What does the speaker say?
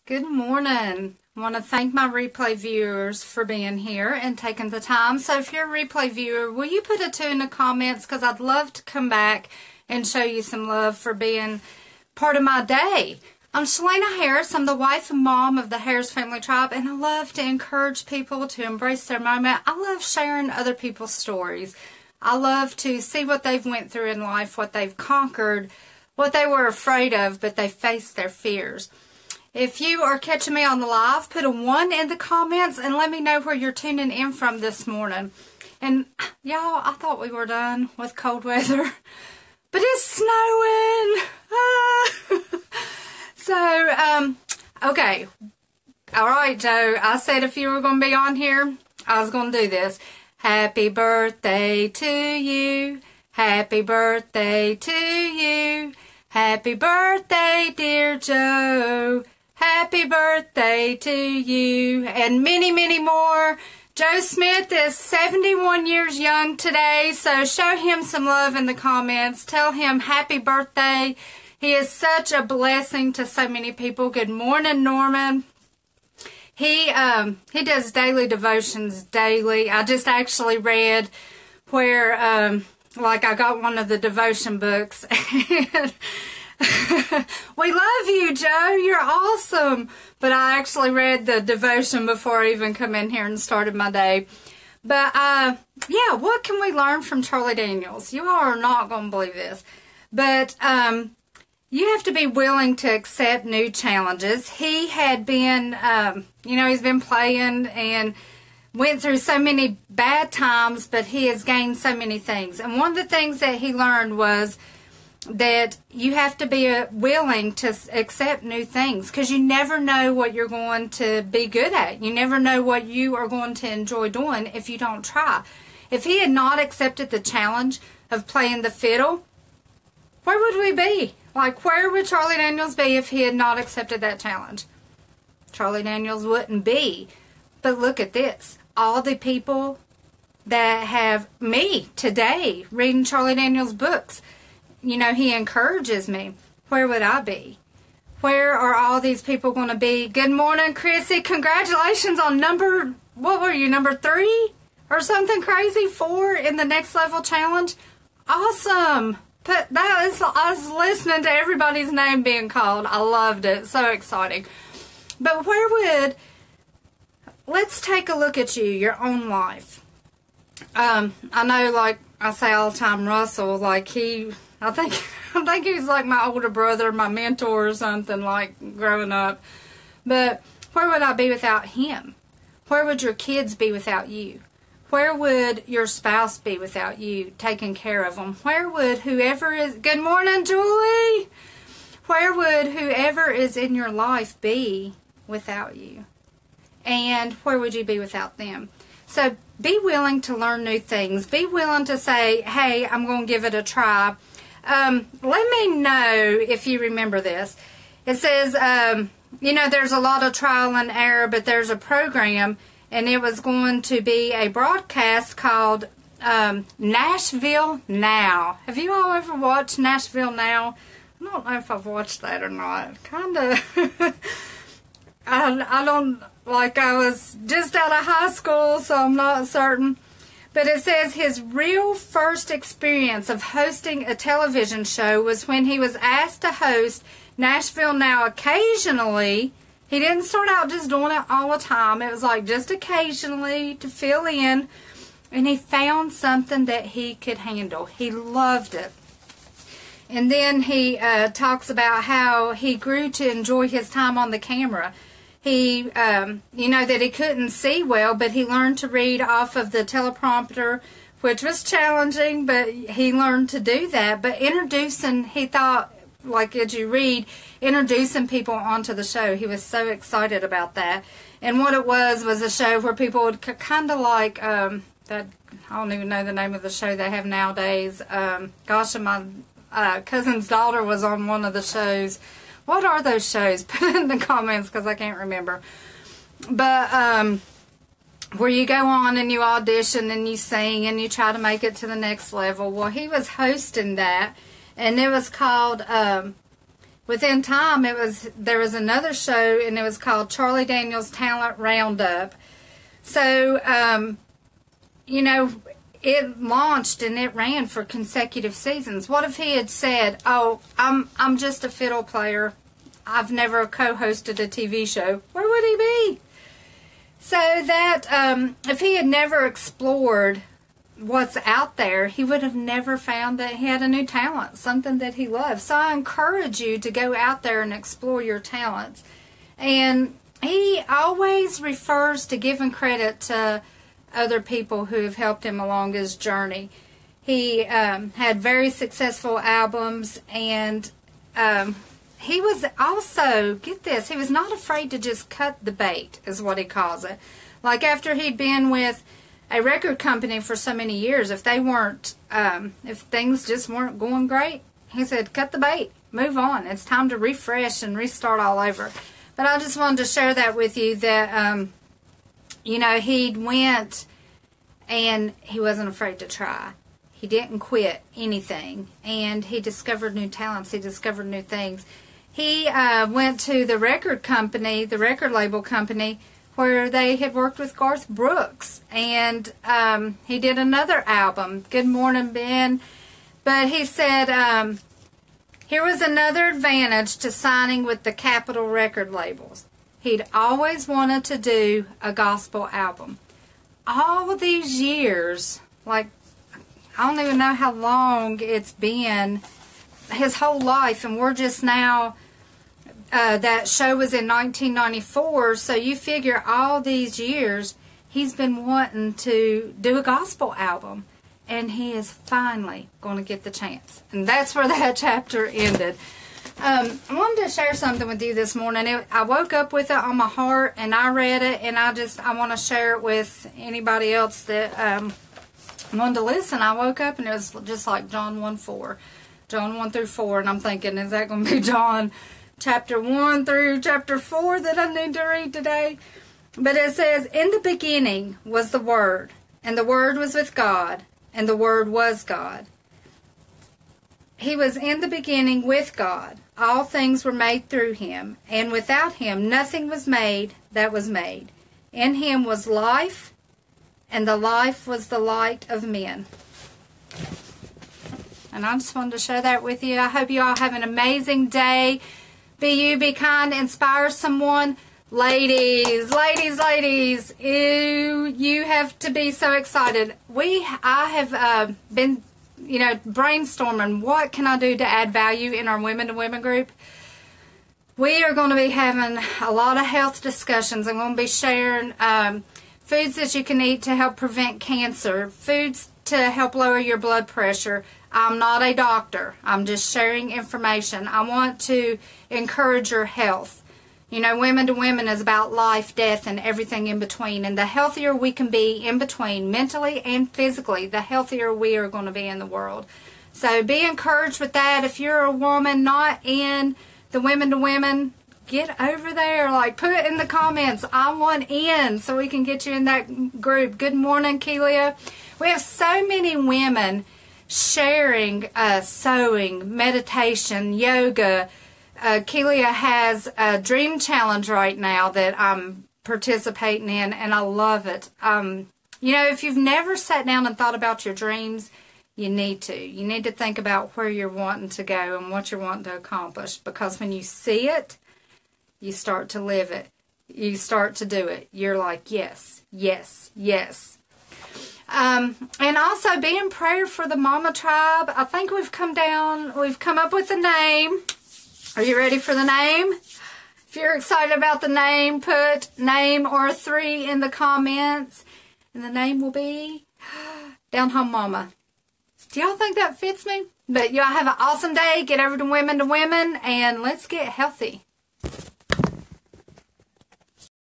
Good morning. I want to thank my replay viewers for being here and taking the time. So if you're a replay viewer, will you put a 2 in the comments? Because I'd love to come back and show you some love for being part of my day. I'm Shalana Harris. I'm the wife and mom of the Harris Family Tribe, and I love to encourage people to embrace their moment. I love sharing other people's stories. I love to see what they've went through in life, what they've conquered, what they were afraid of, but they faced their fears. If you are catching me on the live, put a 1 in the comments and let me know where you're tuning in from this morning. And y'all, I thought we were done with cold weather, but it's snowing. Okay. All right, Joe. I said if you were going to be on here, I was going to do this. Happy birthday to you. Happy birthday to you. Happy birthday, dear Joe. Happy birthday to you. And many, many more. Joe Smith is 71 years young today, so show him some love in the comments. Tell him happy birthday. He is such a blessing to so many people. Good morning, Norman. He does daily devotions daily. I just actually read where, like I got one of the devotion books. And we love you, Joe. You're awesome. But I actually read the devotion before I even come in here and started my day. But, yeah, what can we learn from Charley Daniels? You all are not going to believe this. But, you have to be willing to accept new challenges. He had been, he's been playing and went through so many bad times, but he has gained so many things. And one of the things that he learned was that you have to be willing to accept new things, because you never know what you're going to be good at. You never know what you are going to enjoy doing if you don't try. If he had not accepted the challenge of playing the fiddle, where would we be? Like, where would Charley Daniels be if he had not accepted that challenge? Charley Daniels wouldn't be. But look at this. All the people that have me today reading Charley Daniels books, he encourages me. Where would I be? Where are all these people going to be? Good morning, Chrissy. Congratulations on number 3? Or something crazy? 4 in the Next Level Challenge? Awesome. But I was listening to everybody's name being called. I loved it. So exciting. But let's take a look at your own life. I know, like I say all the time, Russell, like I think he's like my older brother, my mentor or something, like growing up. But where would I be without him? Where would your kids be without you? Where would your spouse be without you taking care of them? Where would whoever is... Good morning, Julie! Where would whoever is in your life be without you? And where would you be without them? So be willing to learn new things. Be willing to say, hey, I'm going to give it a try. Let me know if you remember this. It says, there's a lot of trial and error, but there's a program, and it was going to be a broadcast called Nashville Now. Have you all ever watched Nashville Now? I don't know if I've watched that or not. Kind of. I don't, I was just out of high school, so I'm not certain. But it says his real first experience of hosting a television show was when he was asked to host Nashville Now occasionally. He didn't start out just doing it all the time. It was like just occasionally to fill in. And he found something that he could handle. He loved it. And then he talks about how he grew to enjoy his time on the camera. He, that he couldn't see well, but he learned to read off of the teleprompter, which was challenging, but he learned to do that. But he thought, like as you read, introducing people onto the show. He was so excited about that. And what it was a show where people would kind of like, I don't even know the name of the show they have nowadays. Gosh, and my cousin's daughter was on one of the shows. What are those shows? Put it in the comments because I can't remember. But where you go on and you audition and you sing and you try to make it to the next level. Well, he was hosting that, and it was called within time, there was another show, and it was called Charley Daniels Talent Roundup. So, you know, it launched and it ran for consecutive seasons. What if he had said, "Oh, I'm just a fiddle player. I've never co-hosted a TV show"? Where would he be? So that if he had never explored what's out there, he would have never found that he had a new talent, something that he loves. So I encourage you to go out there and explore your talents. And he always refers to giving credit to other people who have helped him along his journey. He had very successful albums, and he was also, get this, he was not afraid to just cut the bait, is what he calls it. Like after he'd been with a record company for so many years, if they weren't, if things just weren't going great, he said, cut the bait, move on. It's time to refresh and restart all over. But I just wanted to share that with you that, you know, he went and he wasn't afraid to try. He didn't quit anything, and he discovered new talents. He discovered new things. He went to the record company, the record label company, where they had worked with Garth Brooks, and he did another album, Good Morning Ben. But he said here was another advantage to signing with the Capitol record labels. He'd always wanted to do a gospel album. All of these years, like, I don't even know how long it's been, his whole life, and we're just now, that show was in 1994, so you figure all these years he's been wanting to do a gospel album, and he is finally going to get the chance. And that's where that chapter ended. I wanted to share something with you this morning. I woke up with it on my heart, and I read it, and I want to share it with anybody else that wanted to listen. I woke up, and it was just like John 1:4. John 1 through 4, and I'm thinking, is that going to be John chapter 1 through chapter 4 that I need to read today? But it says, in the beginning was the Word, and the Word was with God, and the Word was God. He was in the beginning with God. All things were made through him, and without him nothing was made that was made. In him was life, and the life was the light of men. And I just wanted to share that with you. I hope you all have an amazing day. Be you, be kind, inspire someone. Ladies, you have to be so excited. I have been, you know, brainstorming what can I do to add value in our Women to Women group. We are going to be having a lot of health discussions. I'm going to be sharing foods that you can eat to help prevent cancer, foods to help lower your blood pressure. I'm not a doctor. I'm just sharing information. I want to encourage your health. You know, Women to Women is about life, death, and everything in between. And the healthier we can be in between, mentally and physically, the healthier we are going to be in the world. So be encouraged with that. If you're a woman not in the Women to Women, get over there. Like, put it in the comments, I want in, so we can get you in that group. Good morning, Kelia. We have so many women sharing sewing, meditation, yoga. Kelia has a dream challenge right now that I'm participating in, and I love it. You know, if you've never sat down and thought about your dreams, you need to. You need to think about where you're wanting to go and what you're wanting to accomplish, because when you see it, you start to live it. You start to do it. You're like, yes, yes, yes. And also be in prayer for the Mama Tribe. I think we've come up with a name. Are you ready for the name? If you're excited about the name, put name or 3 in the comments. And the name will be Down Home Mama. Do y'all think that fits me? But y'all have an awesome day. Get over to Women, and let's get healthy.